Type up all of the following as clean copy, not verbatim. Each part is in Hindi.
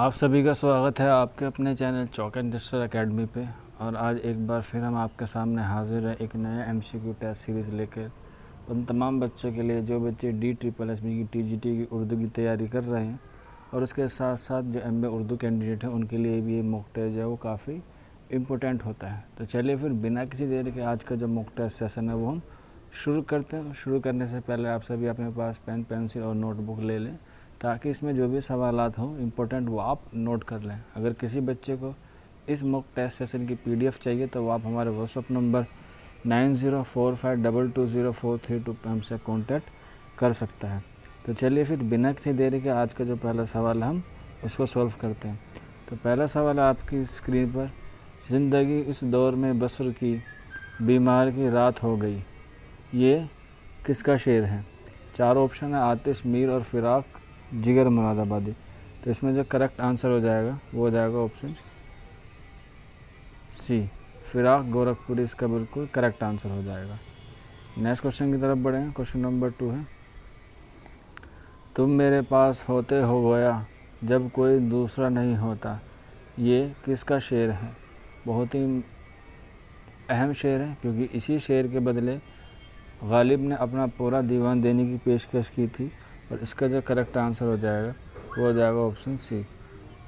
आप सभी का स्वागत है आपके अपने channel chalk and digital academy पे। और आज एक बार फिर हम आपके सामने हाजिर हैं एक नया एमसीक्यू टेस्ट सीरीज़ लेकर उन तमाम बच्चों के लिए जो बच्चे DSSB की TGT की उर्दू की तैयारी कर रहे हैं और उसके साथ साथ जो MA उर्दू कैंडिडेट हैं उनके लिए भी ये मॉक टेस्ट है वो काफ़ी इम्पोर्टेंट होता है। तो चलिए फिर बिना किसी देर के आज का जो मॉक टेस्ट सेशन है वो हम शुरू करते हैं। शुरू करने से पहले आप सभी अपने पास पेन पेंसिल और नोटबुक ले लें ताकि इसमें जो भी सवालात हों इम्पोर्टेंट वो आप नोट कर लें। अगर किसी बच्चे को इस मॉक टेस्ट सेशन की PDF चाहिए तो वो आप हमारे व्हाट्सअप नंबर 9045220432 पर हमसे कांटेक्ट कर सकता है। तो चलिए फिर बिना किसी देरी के आज का जो पहला सवाल है हम उसको सॉल्व करते हैं। तो पहला सवाल है आपकी स्क्रीन पर, ज़िंदगी इस दौर में बसर की, बीमार की रात हो गई, ये किसका शेर है? चार ऑप्शन है, आतिश, मीर और फिराक, जिगर मुरादाबादी। तो इसमें जो करेक्ट आंसर हो जाएगा वो हो जाएगा ऑप्शन सी, फिराक गोरखपुरी इसका बिल्कुल करेक्ट आंसर हो जाएगा। नेक्स्ट क्वेश्चन की तरफ बढ़ेंगे। क्वेश्चन नंबर 2 है, तुम मेरे पास होते हो गोया जब कोई दूसरा नहीं होता, ये किसका शेर है? बहुत ही अहम शेर है क्योंकि इसी शेर के बदले गालिब ने अपना पूरा दीवान देने की पेशकश की थी और इसका जो करेक्ट आंसर हो जाएगा वो हो जाएगा ऑप्शन सी,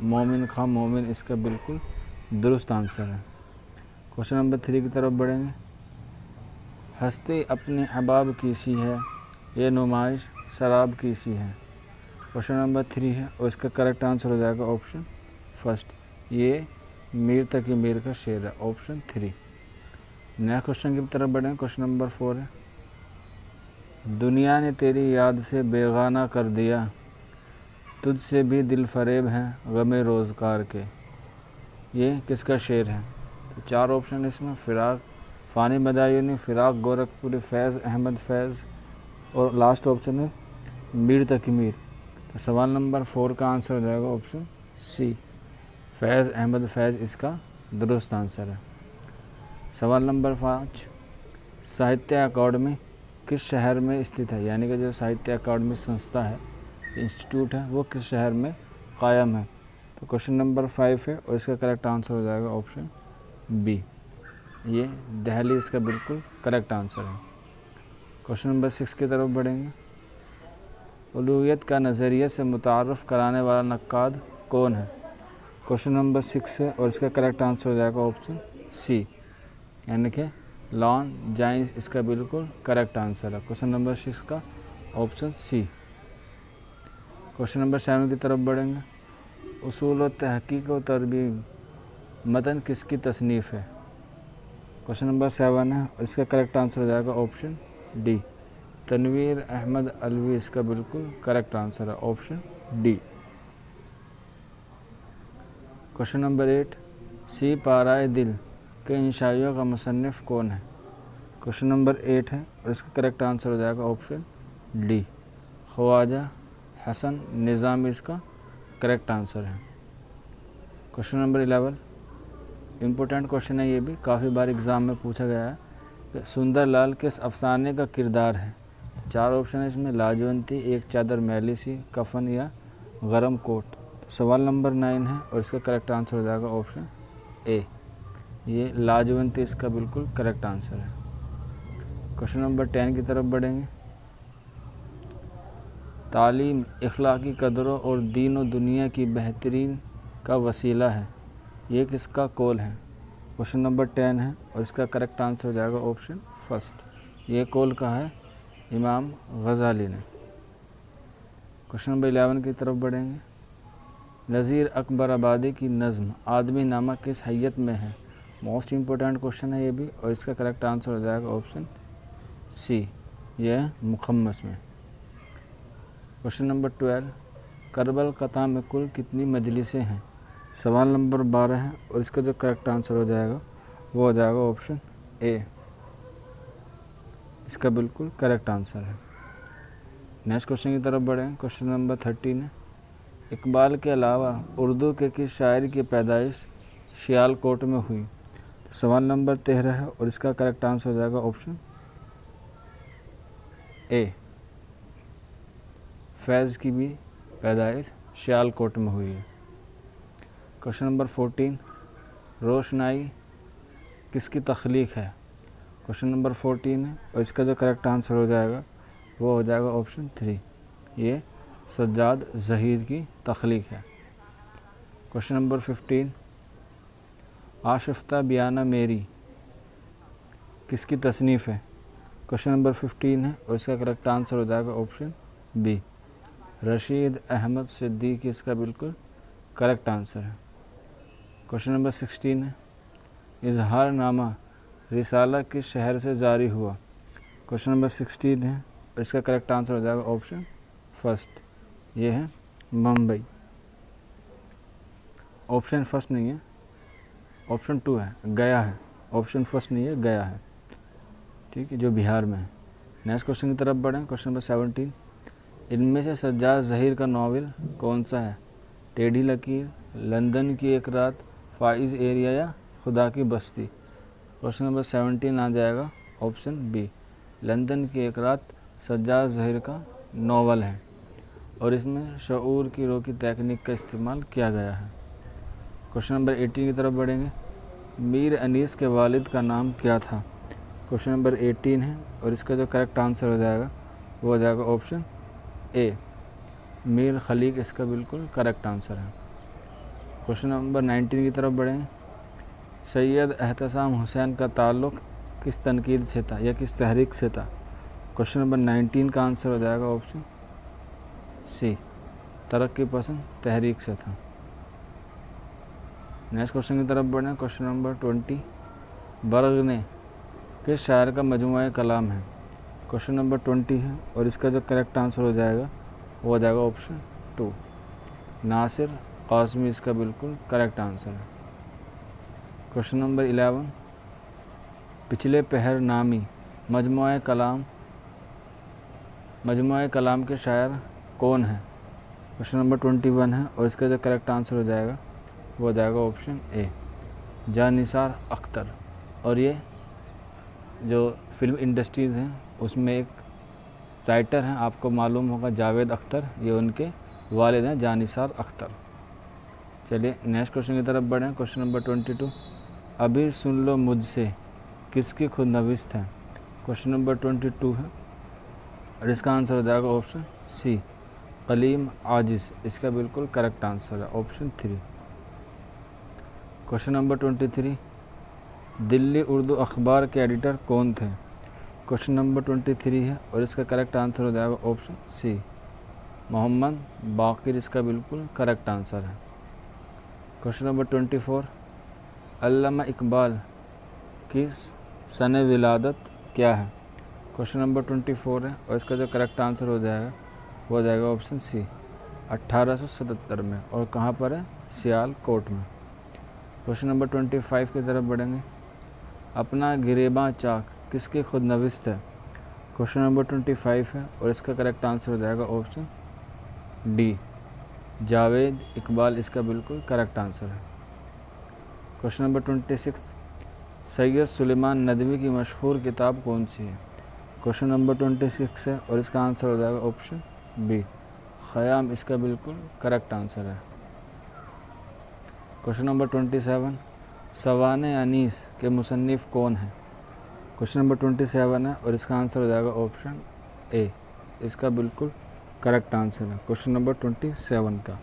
मोमिन खां मोमिन इसका बिल्कुल दुरुस्त आंसर है। क्वेश्चन नंबर 3 की तरफ बढ़ेंगे। हस्ती अपने अहबाब की सी है, ये नुमाइश शराब की सी है। क्वेश्चन नंबर 3 है और इसका करेक्ट आंसर हो जाएगा ऑप्शन फर्स्ट, ये मीर तकी मीर का शेर है, ऑप्शन 3। नेक्स्ट क्वेश्चन की तरफ बढ़ेंगे। क्वेश्चन नंबर 4 है, दुनिया ने तेरी याद से बेगाना कर दिया, तुझसे भी दिल फरेब हैं गमे रोज़गार के, ये किसका शेर है? तो चार ऑप्शन इसमें, फिराक फ़ानी बदायूनी, फिराक गोरखपुरी, फैज़ अहमद फैज़ और लास्ट ऑप्शन है मीर तकी मीर। तो सवाल नंबर 4 का आंसर हो जाएगा ऑप्शन सी, फैज़ अहमद फैज़ इसका दुरुस्त आंसर है। सवाल नंबर 5, साहित्य अकादमी किस शहर में स्थित है? यानी कि जो साहित्य अकादमी संस्था है, इंस्टीट्यूट है, वो किस शहर में कायम है? तो क्वेश्चन नंबर 5 है और इसका करेक्ट आंसर हो जाएगा ऑप्शन बी, ये दिल्ली इसका बिल्कुल करेक्ट आंसर है। क्वेश्चन नंबर 6 की तरफ बढ़ेंगे। उलूहियत का नज़रिए से मुतारफ़ कराने वाला नक्काद कौन है? क्वेश्चन नंबर 6 है और इसका करेक्ट आंसर हो जाएगा ऑप्शन सी, यानी कि लॉन जाइंस इसका बिल्कुल करेक्ट आंसर है। क्वेश्चन नंबर 6 का ऑप्शन सी। क्वेश्चन नंबर 7 की तरफ बढ़ेंगे। उसूल व तहक़ीक़ व तरबीब मतन किसकी तसनीफ़ है? क्वेश्चन नंबर 7 है और इसका करेक्ट आंसर हो जाएगा ऑप्शन डी, तनवीर अहमद अलवी इसका बिल्कुल करेक्ट आंसर है, ऑप्शन डी। क्वेश्चन नंबर 8, सी पाराए दिल के इंशाइयों का मुसन्निफ़ कौन है? क्वेश्चन नंबर 8 है और इसका करेक्ट आंसर हो जाएगा ऑप्शन डी, ख्वाजा हसन निज़ामी इसका करेक्ट आंसर है। क्वेश्चन नंबर 11, इम्पोर्टेंट क्वेश्चन है, ये भी काफ़ी बार एग्ज़ाम में पूछा गया है कि सुंदर लाल किस अफसाने का किरदार है? चार ऑप्शन है इसमें, लाजवंती, एक चादर मैली सी, कफन या गरम कोट। तो सवाल नंबर 9 है और इसका करेक्ट आंसर हो जाएगा ऑप्शन ए, ये लाजवंती इसका बिल्कुल करेक्ट आंसर है। क्वेश्चन नंबर 10 की तरफ बढ़ेंगे। तालीम इखलाकी कदरों और दीन और दुनिया की बेहतरीन का वसीला है, ये किसका कौल है? क्वेश्चन नंबर 10 है और इसका करेक्ट आंसर हो जाएगा ऑप्शन फर्स्ट, ये कौल कहा है इमाम गज़ाली ने। क्वेश्चन नंबर 11 की तरफ बढ़ेंगे। नज़ीर अकबर आबादी की नज़्म आदमी नामा किस हैयत में है? मोस्ट इम्पोर्टेंट क्वेश्चन है ये भी और इसका करेक्ट आंसर हो जाएगा ऑप्शन सी, यह मुखम्मस में। क्वेश्चन नंबर 12, करबल कता में कुल कितनी मजलिसें हैं? सवाल नंबर 12 है और इसका जो करेक्ट आंसर हो जाएगा वो हो जाएगा ऑप्शन ए, इसका बिल्कुल करेक्ट आंसर है। नेक्स्ट क्वेश्चन की तरफ बढ़ें। क्वेश्चन नंबर 13 है, इकबाल के अलावा उर्दू के किस शायर की पैदाइश सियालकोट में हुई? तो सवाल नंबर 13 है और इसका करेक्ट आंसर हो जाएगा ऑप्शन ए, फैज़ की भी पैदाइश सियालकोट में हुई है। क्वेश्चन नंबर 14, रोशनाई किसकी तख्लीक है? क्वेश्चन नंबर 14 है और इसका जो करेक्ट आंसर हो जाएगा वो हो जाएगा ऑप्शन 3, ये सज्जाद ज़हीर की तख्लीक है। क्वेश्चन नंबर 15, आशिफ्ता बियाना मेरी किसकी तसनीफ़ है? क्वेश्चन नंबर 15 है और इसका करेक्ट आंसर हो जाएगा ऑप्शन बी, रशीद अहमद सिद्दीकी इसका बिल्कुल करेक्ट आंसर है। क्वेश्चन नंबर 16 है, इजहारनामा रिसाला किस शहर से जारी हुआ? क्वेश्चन नंबर 16 है और इसका करेक्ट आंसर हो जाएगा ऑप्शन फर्स्ट, ये है मुंबई। ऑप्शन फर्स्ट नहीं है, ऑप्शन 2 है, गया है। ऑप्शन फर्स्ट नहीं है, गया है, ठीक है, जो बिहार में है। नेक्स्ट क्वेश्चन की तरफ बढ़ें। क्वेश्चन नंबर 17, इनमें से सज्जाद ज़हीर का नावल कौन सा है? टेढ़ी लकीर, लंदन की एक रात, फाइज़ एरिया या खुदा की बस्ती? क्वेश्चन नंबर 17 आ जाएगा ऑप्शन बी, लंदन की एक रात सज्जाद ज़हीर का नावल है और इसमें शऊर की रो की तकनीक का इस्तेमाल किया गया है। क्वेश्चन नंबर 18 की तरफ बढ़ेंगे। मीर अनीस के वालिद का नाम क्या था? क्वेश्चन नंबर 18 है और इसका जो करेक्ट आंसर हो जाएगा वो हो जाएगा ऑप्शन ए, मीर खलीक इसका बिल्कुल करेक्ट आंसर है। क्वेश्चन नंबर 19 की तरफ बढ़ेंगे। सैयद एहतसाम हुसैन का ताल्लुक़ किस तनकीद से था या किस तहरीक से था? क्वेश्चन नंबर 19 का आंसर हो जाएगा ऑप्शन सी, तरक्की पसंद तहरीक से था। नेक्स्ट क्वेश्चन की तरफ बढ़ें। क्वेश्चन नंबर 20, बरगने किस शायर का मजमूआ कलाम है? क्वेश्चन नंबर 20 है और इसका जो करेक्ट आंसर हो जाएगा वो हो जाएगा ऑप्शन 2, नासिर कासमी इसका बिल्कुल करेक्ट आंसर है। क्वेश्चन नंबर 11, पिछले पहर नामी मजमूआ कलाम के शायर कौन है? क्वेश्चन नंबर 21 है और इसका जो करेक्ट आंसर हो जाएगा वो हो जाएगा ऑप्शन ए, जानिसार अख्तर। और ये जो फिल्म इंडस्ट्रीज़ हैं उसमें एक राइटर हैं, आपको मालूम होगा, जावेद अख्तर, ये उनके वालिद हैं, जानिसार अख्तर। चलिए नेक्स्ट क्वेश्चन की तरफ बढ़ें। क्वेश्चन नंबर 22, अभी सुन लो मुझसे किसकी खुद नविस्त है? क्वेश्चन नंबर 22 है और इसका आंसर हो जाएगा ऑप्शन सी, कलीम आजिज़ इसका बिल्कुल करेक्ट आंसर है option 3। Question number 23, Delhi Urdu अखबार के एडिटर कौन थे? क्वेश्चन नंबर 23 है और इसका करेक्ट आंसर हो जाएगा ऑप्शन सी, मोहम्मद बाकिर इसका बिल्कुल करेक्ट आंसर है। क्वेश्चन नंबर 24, अल्लामा इकबाल की सन विलादत क्या है? क्वेश्चन नंबर 24 है और इसका जो करेक्ट आंसर हो जाएगा वो हो जाएगा ऑप्शन सी, 1877 में, और कहाँ पर है? सियालकोट में। क्वेश्चन नंबर 25 की तरफ बढ़ेंगे। अपना गिरेबां चाक किसकी खुद नविस्त है? क्वेश्चन नंबर 25 है और इसका करेक्ट आंसर हो जाएगा ऑप्शन डी, जावेद इकबाल इसका बिल्कुल करेक्ट आंसर है। क्वेश्चन नंबर 26, सैयद सुलेमान नदवी की मशहूर किताब कौन सी है? क्वेश्चन नंबर 26 है और इसका आंसर हो जाएगा ऑप्शन बी, ख़याम इसका बिल्कुल करेक्ट आंसर है। क्वेश्चन नंबर 27, सवाने अनीस के मुसन्निफ़ कौन है? क्वेश्चन नंबर 27 है और इसका आंसर हो जाएगा ऑप्शन ए, इसका बिल्कुल करेक्ट आंसर है क्वेश्चन नंबर 27 का।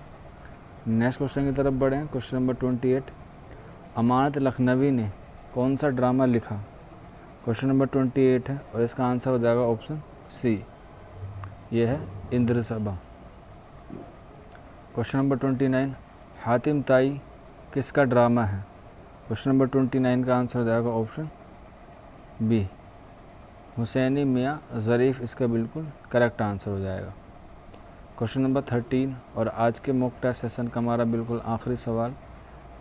नेक्स्ट क्वेश्चन की तरफ बढ़ें। क्वेश्चन नंबर 28, अमानत लखनवी ने कौन सा ड्रामा लिखा? क्वेश्चन नंबर 28 है और इसका आंसर हो जाएगा ऑप्शन सी, ये है इंद्र सभा। क्वेश्चन नंबर 29, हातिम ताई किसका ड्रामा है? क्वेश्चन नंबर 29 का आंसर हो जाएगा ऑप्शन बी, हुसैनी मियाँ ज़रीफ़ इसका बिल्कुल करेक्ट आंसर हो जाएगा। क्वेश्चन नंबर 13 और आज के मॉक टेस्ट सेशन का हमारा बिल्कुल आखिरी सवाल,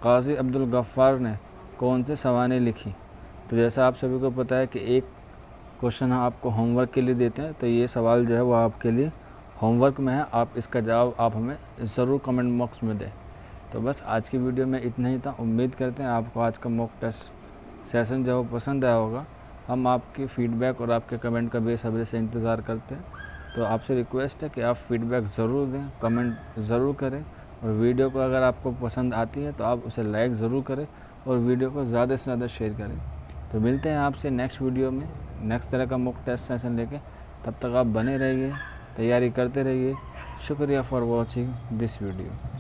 काजी अब्दुल गफ्फार ने कौन से सवानें लिखी? तो जैसा आप सभी को पता है कि एक क्वेश्चन हम आपको होमवर्क के लिए देते हैं, तो ये सवाल जो है वो आपके लिए होमवर्क में है, आप इसका जवाब आप हमें ज़रूर कमेंट बॉक्स में दें। तो बस आज की वीडियो में इतना ही था। उम्मीद करते हैं आपको आज का मॉक टेस्ट सेशन जो है वो पसंद आया होगा। हम आपकी फ़ीडबैक और आपके कमेंट का बेसब्री से इंतज़ार करते हैं। तो आपसे रिक्वेस्ट है कि आप फ़ीडबैक ज़रूर दें, कमेंट ज़रूर करें और वीडियो को अगर आपको पसंद आती है तो आप उसे लाइक ज़रूर करें और वीडियो को ज़्यादा से ज़्यादा शेयर करें। तो मिलते हैं आपसे नेक्स्ट वीडियो में नेक्स्ट तरह का मॉक टेस्ट सेशन लेके। तब तक आप बने रहिए, तैयारी करते रहिए। शुक्रिया फॉर वॉचिंग दिस वीडियो।